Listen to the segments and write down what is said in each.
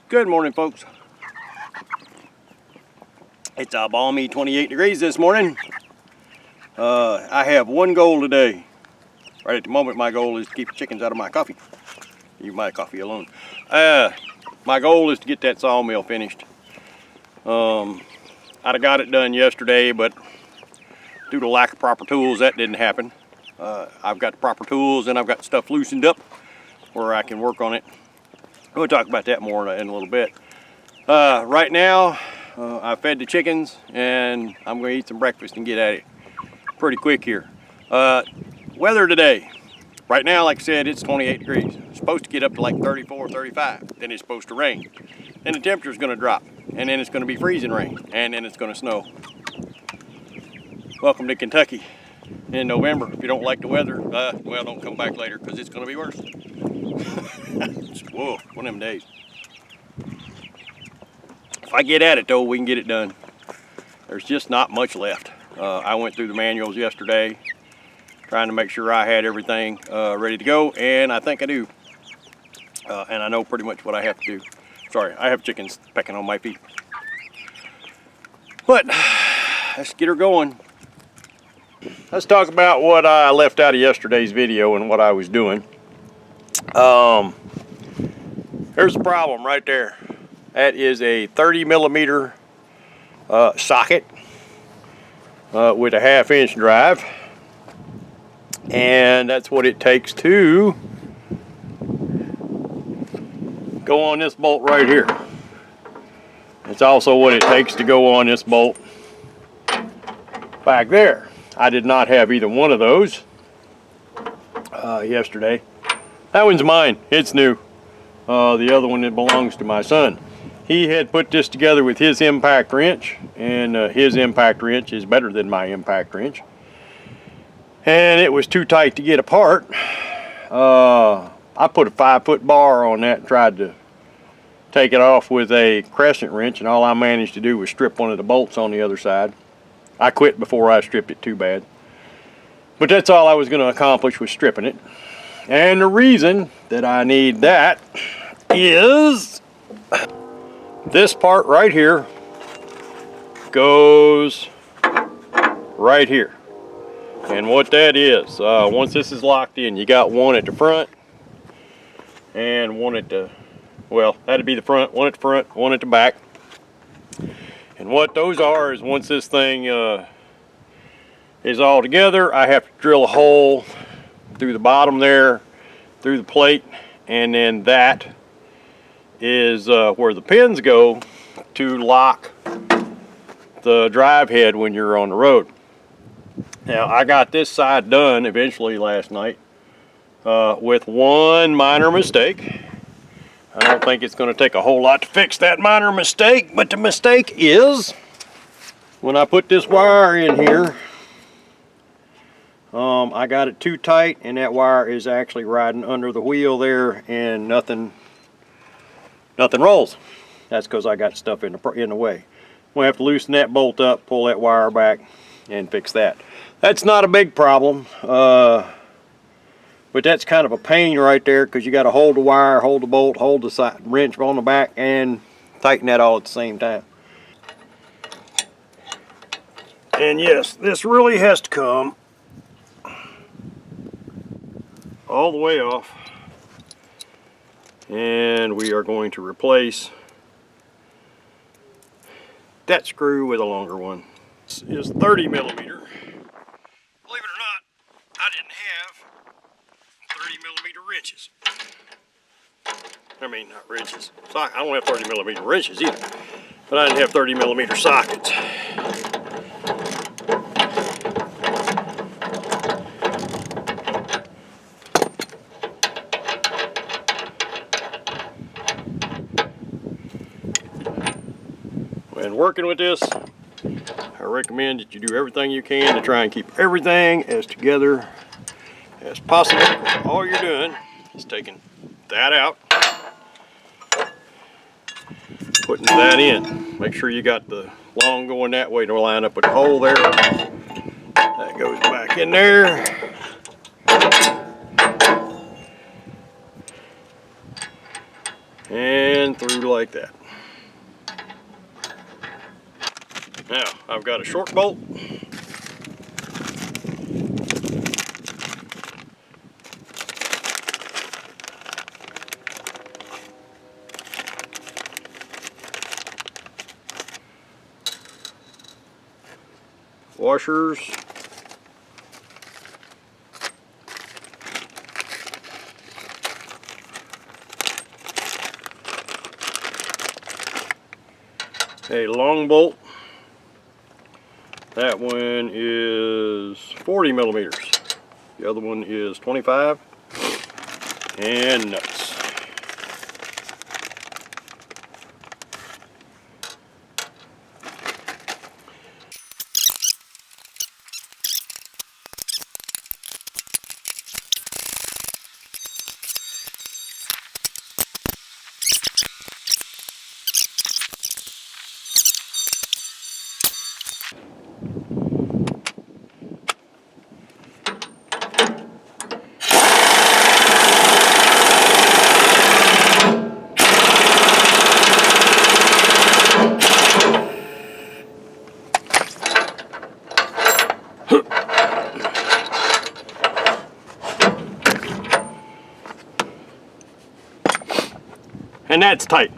Good morning, folks. It's a balmy 28 degrees this morning. I have one goal today. Right at the moment, my goal is to keep the chickens out of my coffee. Leave my coffee alone. My goal is to get that sawmill finished. I'd have got it done yesterday, but due to lack of proper tools, that didn't happen. I've got the proper tools and I've got stuff loosened up where I can work on it. We'll talk about that more in a little bit. Right now, I fed the chickens and I'm going to eat some breakfast and get at it pretty quick here. Weather today, right now, like I said, it's 28 degrees. It's supposed to get up to like 34, 35. Then it's supposed to rain. Then the temperature's going to drop. And then it's going to be freezing rain. And then it's going to snow. Welcome to Kentucky in November. If you don't like the weather, well, don't come back later because it's going to be worse. Whoa, one of them days. If I get at it though, we can get it done. There's just not much left. I went through the manuals yesterday, trying to make sure I had everything ready to go, and I think I do. And I know pretty much what I have to do. Sorry, I have chickens pecking on my feet. But let's get her going. Let's talk about what I left out of yesterday's video and what I was doing. There's a problem right there. That is a 30 millimeter socket with a 1/2 inch drive. And that's what it takes to go on this bolt right here. It's also what it takes to go on this bolt back there. I did not have either one of those yesterday. That one's mine, it's new. The other one that belongs to my son. He had put this together with his impact wrench, and his impact wrench is better than my impact wrench. And it was too tight to get apart. I put a 5-foot bar on that and tried to take it off with a crescent wrench, and all I managed to do was strip one of the bolts on the other side. I quit before I stripped it too bad. But that's all I was going to accomplish, was stripping it. And the reason that I need that is this part right here goes right here. And what that is, once this is locked in, you got one at the front and one at the, well, that'd be the front, one at the front, one at the back. And what those are is, once this thing is all together, I have to drill a hole through the bottom there, through the plate, and then that is where the pins go to lock the drive head when you're on the road. Now, I got this side done eventually last night with one minor mistake. I don't think it's going to take a whole lot to fix that minor mistake, but the mistake is when I put this wire in here, I got it too tight, and that wire is actually riding under the wheel there, and nothing rolls. That's because I got stuff in the way. We'll have to loosen that bolt up, pull that wire back, and fix that. That's not a big problem, but that's kind of a pain right there, because you got to hold the wire, hold the bolt, hold the wrench on the back, and tighten that all at the same time. And yes, this really has to come all the way off, and we are going to replace that screw with a longer one. This is 30 millimeter. Believe it or not, I didn't have 30 millimeter wrenches. I mean, not wrenches. I don't have 30 millimeter wrenches either, but I didn't have 30 millimeter sockets. When working with this, I recommend that you do everything you can to try and keep everything as together as possible. All you're doing is taking that out putting that in. Make sure you got the long going that way to line up with the hole there. That goes back in there. And through like that. Now, I've got a short bolt. Washers. A long bolt. That one is 40 millimeters. The other one is 25. And nuts. And that's tight.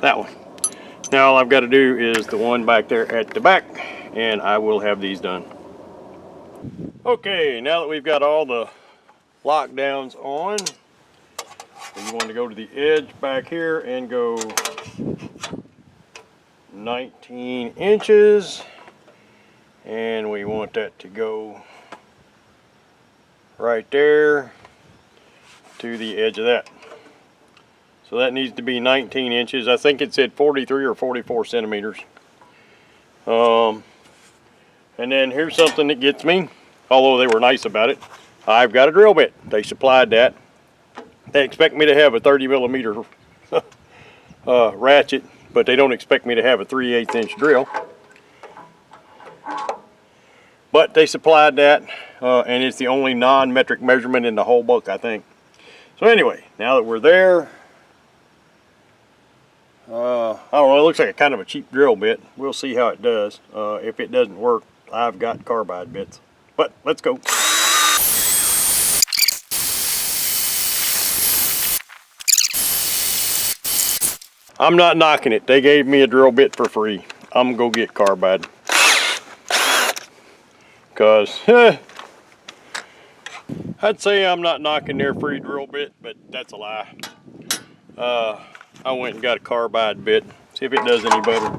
That one. Now all I've got to do is the one back there at the back, and I will have these done. Okay, now that we've got all the lockdowns on, you want to go to the edge back here and go 19 inches, and we want that to go right there to the edge of that. So that needs to be 19 inches. I think it said 43 or 44 centimeters. And then here's something that gets me, although they were nice about it. I've got a drill bit. They supplied that. They expect me to have a 30 millimeter ratchet, but they don't expect me to have a 3/8 inch drill. But they supplied that, and it's the only non-metric measurement in the whole book, I think. So anyway, now that we're there, I don't know, it looks like a kind of a cheap drill bit. We'll see how it does. If it doesn't work, I've got carbide bits. But let's go. I'm not knocking it. They gave me a drill bit for free. I'm gonna go get carbide. Because, I'd say I'm not knocking their free drill bit, but that's a lie. I went and got a carbide bit. See if it does any better.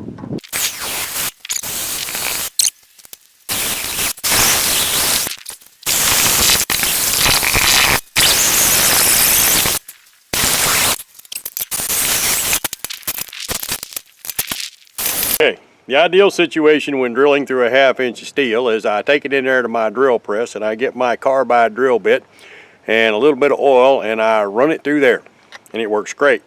Okay, the ideal situation when drilling through a 1/2 inch of steel is I take it in there to my drill press and I get my carbide drill bit and a little bit of oil and I run it through there and it works great.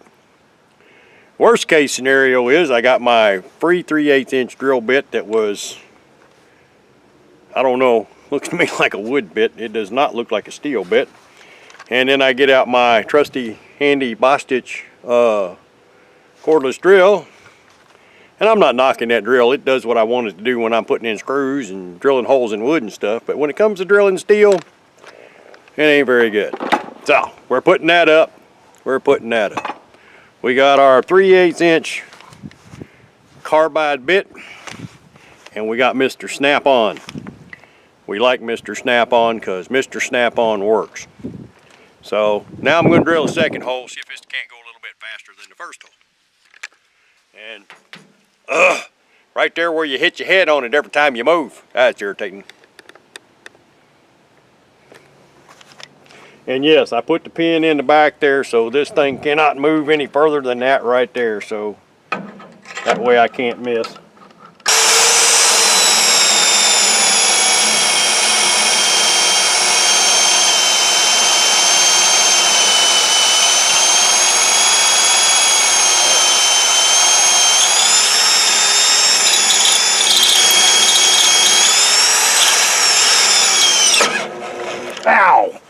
Worst case scenario is I got my free 3/8 inch drill bit that was, I don't know, looks to me like a wood bit. It does not look like a steel bit. And then I get out my trusty handy Bostitch cordless drill. And I'm not knocking that drill. It does what I want it to do when I'm putting in screws and drilling holes in wood and stuff. But when it comes to drilling steel, it ain't very good. So we're putting that up. We're putting that up. We got our 3/8 inch carbide bit, and we got Mr. Snap-on. We like Mr. Snap-on because Mr. Snap-on works. So now I'm going to drill a second hole, see if this can't go a little bit faster than the first hole. And right there where you hit your head on it every time you move, that's irritating. And yes, I put the pin in the back there so this thing cannot move any further than that right there, so that way I can't miss. Ow!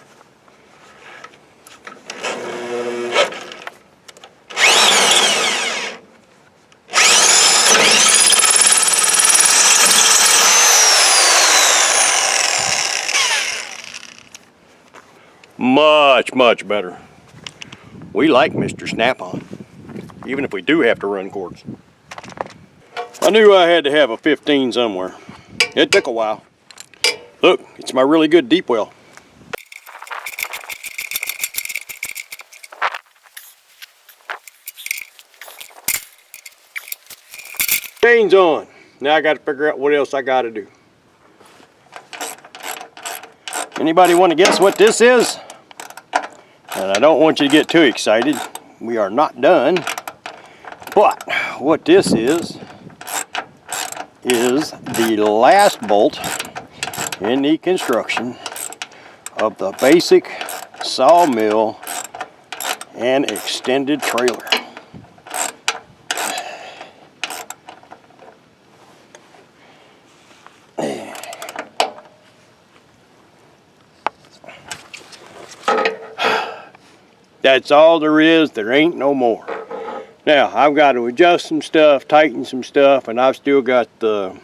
Much better. We like Mr. Snap-on, even if we do have to run cords. I knew I had to have a 15 somewhere. It took a while. Look, it's my really good deep well. Chain's on. Now I got to figure out what else I got to do. Anybody want to guess what this is? And I don't want you to get too excited. We are not done. But what this is the last bolt in the construction of the basic Sawmill and extended trailer. That's all there is. There ain't no more. Now, I've got to adjust some stuff, tighten some stuff, and I've still got the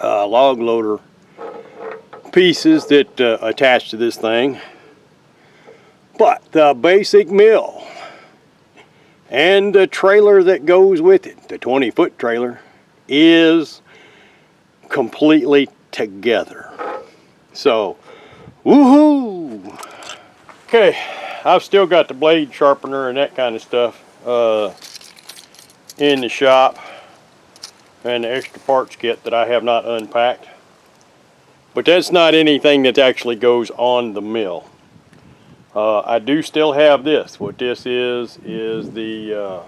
log loader pieces that attach to this thing. But the basic mill and the trailer that goes with it, the 20-foot trailer, is completely together. So, woohoo! Okay. I've still got the blade sharpener and that kind of stuff in the shop, and the extra parts kit that I have not unpacked. But that's not anything that actually goes on the mill. I do still have this. What this is the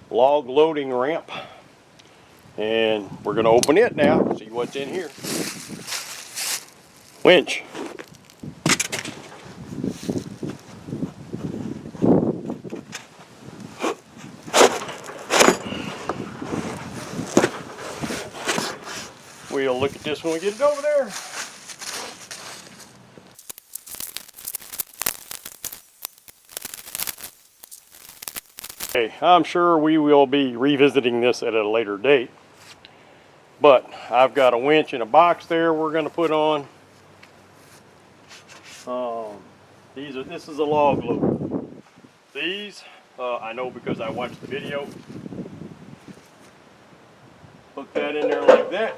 log loading ramp. And we're going to open it now, see what's in here. Winch. We'll look at this when we get it over there. Okay, I'm sure we will be revisiting this at a later date. But I've got a winch in a box there we're going to put on. This is a log loader. These, I know because I watched the video. Hook that in there like that.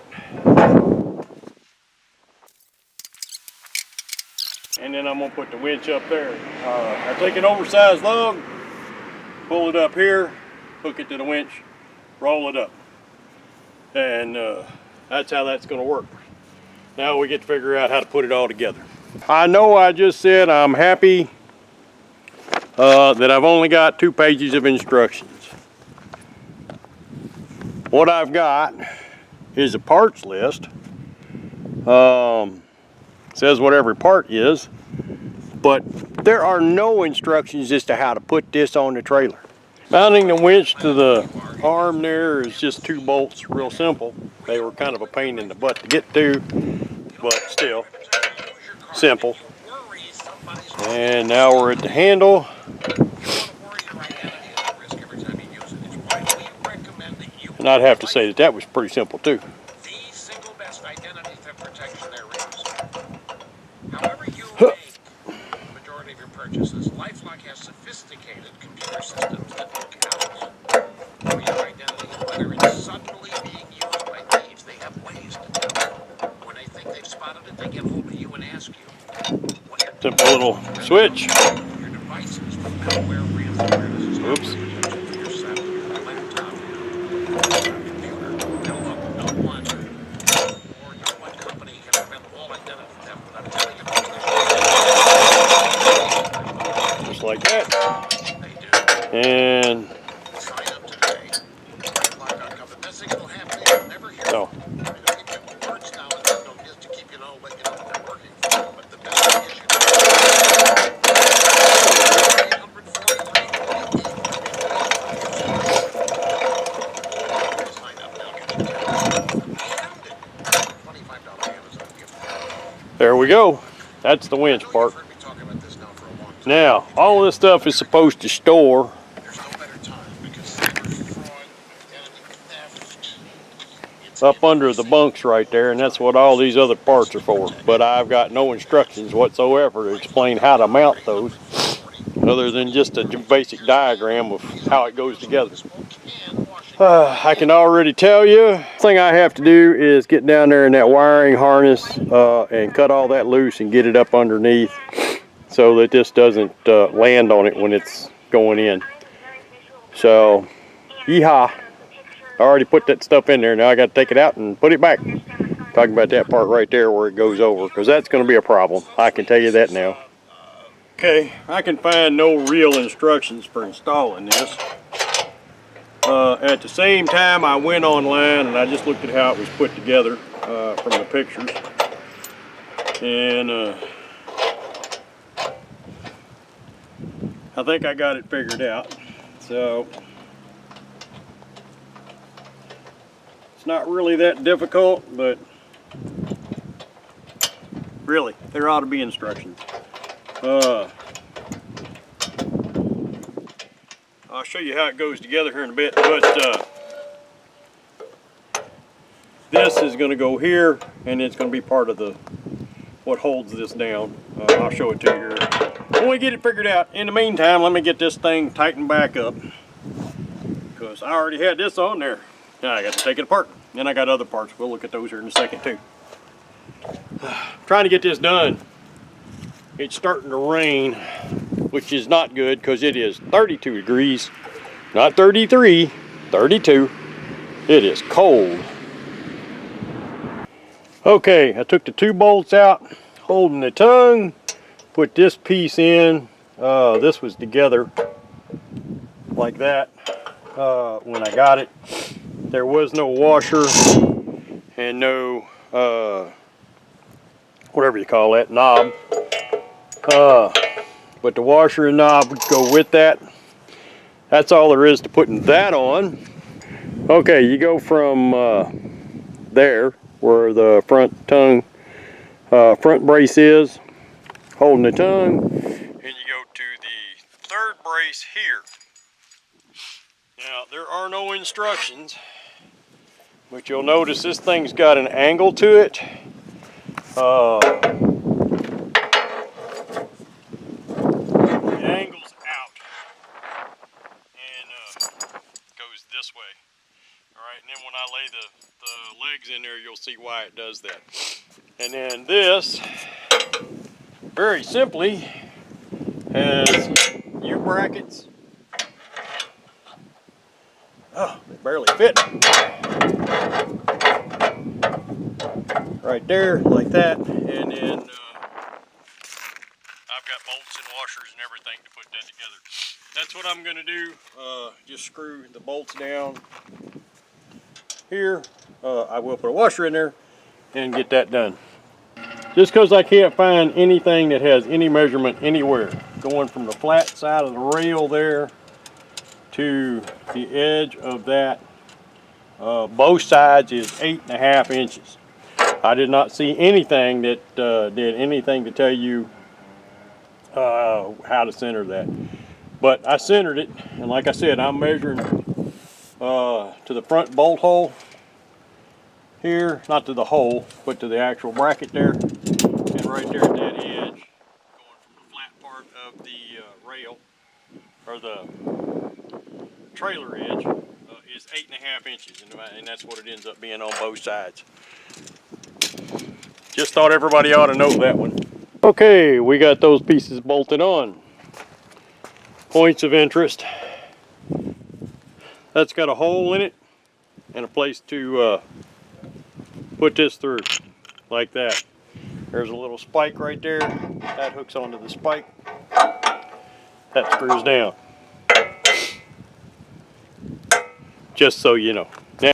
And then I'm going to put the winch up there. I take an oversized log, pull it up here, hook it to the winch, roll it up. And that's how that's going to work. Now we get to figure out how to put it all together. I know I just said I'm happy that I've only got 2 pages of instructions. What I've got is a parts list. Says what every part is, but there are no instructions as to how to put this on the trailer. Mounting the winch to the arm there is just 2 bolts, real simple. They were kind of a pain in the butt to get to, but still simple. And now we're at the handle. And I'd have to say that was pretty simple too. The single best identity theft protection there is. However you make the majority of your purchases, LifeLock has sophisticated computer systems that look out for your identity. Whether it's suddenly being used by thieves, they have ways to tell. When they think they've spotted it, they get hold of you and ask you. Simple little switch. Your devices for malware, ransomware, oops. your set, your laptop, your computer. Now look, no one or no one company can prevent all identity theft, but I'm telling you, Just like that. they do. And Sign up today. LifeLock.com. The best thing that'll happen is you'll never hear no. words now and then, just to keep you know, let you know that they're working for you. But the best thing is you There we go. That's the winch I know part. you've heard me talk about this now for a long time. Now, all this stuff is supposed to store There's no better time because cyber fraud, identity theft, it's up under the increasing. bunks right there, and that's what all these other parts are for. But I've got no instructions whatsoever to explain how to mount those, other than just a basic diagram of how it goes together. I can already tell you, the thing I have to do is get down there in that wiring harness and cut all that loose and get it up underneath so that this doesn't land on it when it's going in. So, yeehaw. I already put that stuff in there. Now I got to take it out and put it back. Talking about that part right there where it goes over, because that's going to be a problem. I can tell you that now. Okay, I can find no real instructions for installing this. At the same time, I went online and I just looked at how it was put together from the pictures. And I think I got it figured out. So it's not really that difficult, but really, there ought to be instructions. I'll show you how it goes together here in a bit, but this is going to go here, and it's going to be part of what holds this down. I'll show it to you here when we get it figured out. In the meantime, let me get this thing tightened back up, because I already had this on there. Now I got to take it apart. Then I got other parts. We'll look at those here in a second too. Trying to get this done. It's starting to rain, which is not good because it is 32 degrees, not 33, 32. It is cold. Okay, I took the 2 bolts out, holding the tongue, put this piece in. This was together like that when I got it. There was no washer and no, whatever you call that, knob. But the washer and knob would go with that. That's all there is to putting that on. Okay, you go from there where the front brace is, holding the tongue, and you go to the 3rd brace here. Now there are no instructions, but you'll notice this thing's got an angle to it. Angles out and goes this way. Alright, and then when I lay the legs in there, you'll see why it does that. And then this, very simply, has U-brackets. Oh, they barely fit. Right there, like that, and then I've got bolts and washers and everything to put that together. That's what I'm going to do. Just screw the bolts down here. I will put a washer in there and get that done. Just because I can't find anything that has any measurement anywhere, going from the flat side of the rail there to the edge of that, both sides is 8.5 inches. I did not see anything that did anything to tell you how to center that. But I centered it, and like I said, I'm measuring to the front bolt hole here, not to the hole, but to the actual bracket there, and right there at that edge, going from the flat part of the rail, or the trailer edge, is 8.5 inches, and that's what it ends up being on both sides. Just thought everybody ought to know that one. Okay, we got those pieces bolted on. Points of interest. That's got a hole in it and a place to put this through, like that. There's a little spike right there. That hooks onto the spike. That screws down. Just so you know. Now,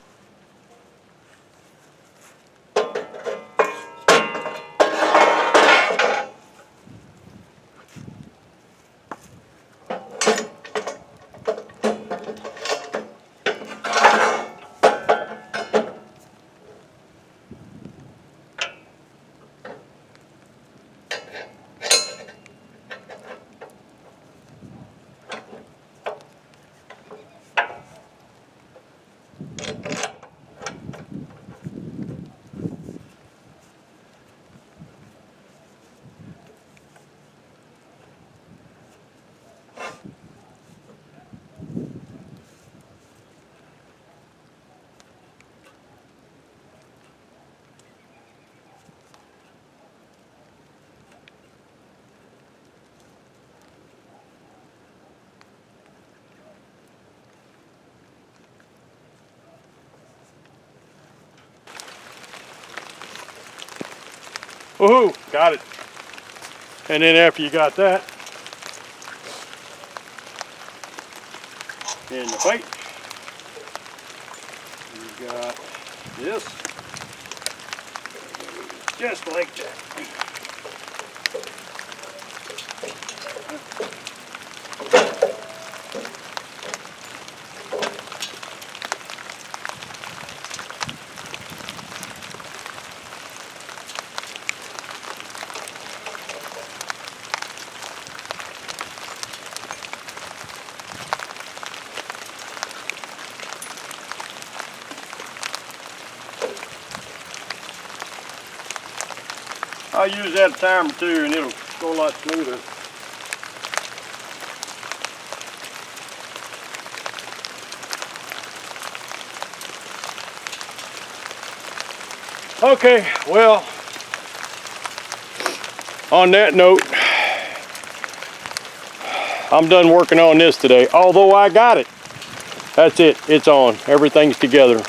Woohoo! Got it. And then after you got that, in the plate, you got this, just like that. I'll use that a time or two and it'll go a lot smoother. Okay, well, on that note, I'm done working on this today. Although I got it. That's it. It's on. Everything's together.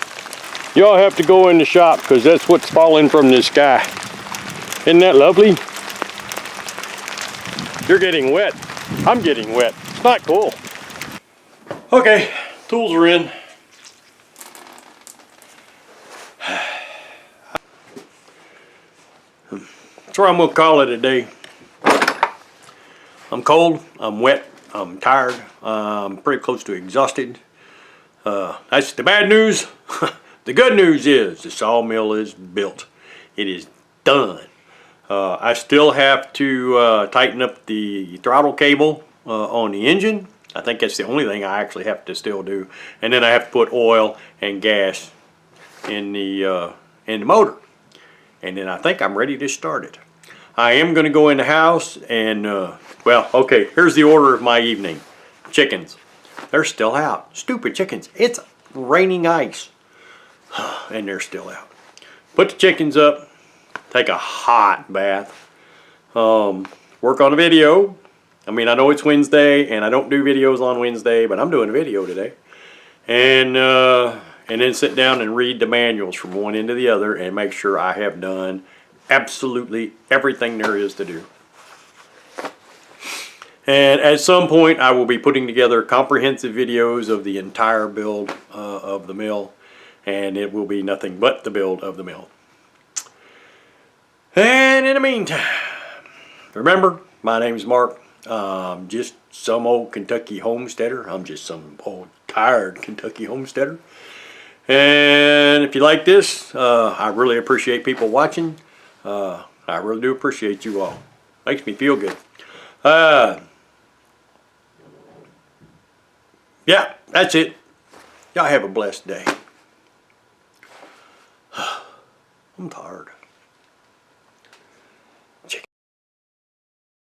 Y'all have to go in the shop because that's what's falling from the sky. Isn't that lovely? You're getting wet. I'm getting wet. It's not cool. Okay, tools are in. That's where I'm gonna call it a day. I'm cold, I'm wet, I'm tired, I'm pretty close to exhausted. That's the bad news. The good news is the sawmill is built. It is done. I still have to tighten up the throttle cable on the engine. I think that's the only thing I actually have to still do. And then I have to put oil and gas in the motor. And then I think I'm ready to start it. I am going to go in the house and, well, okay, here's the order of my evening. Chickens. They're still out. Stupid chickens. It's raining ice. And they're still out. Put the chickens up. Take a hot bath. Work on a video. I mean, I know it's Wednesday and I don't do videos on Wednesday, but I'm doing a video today. And then sit down and read the manuals from one end to the other and make sure I have done absolutely everything there is to do. And at some point I will be putting together comprehensive videos of the entire build of the mill, and it will be nothing but the build of the mill. And in the meantime, remember, my name's Mark. Just some old Kentucky homesteader. I'm just some old tired Kentucky homesteader. And if you like this, I really appreciate people watching. I really do appreciate you all. Makes me feel good. Yeah, that's it. Y'all have a blessed day.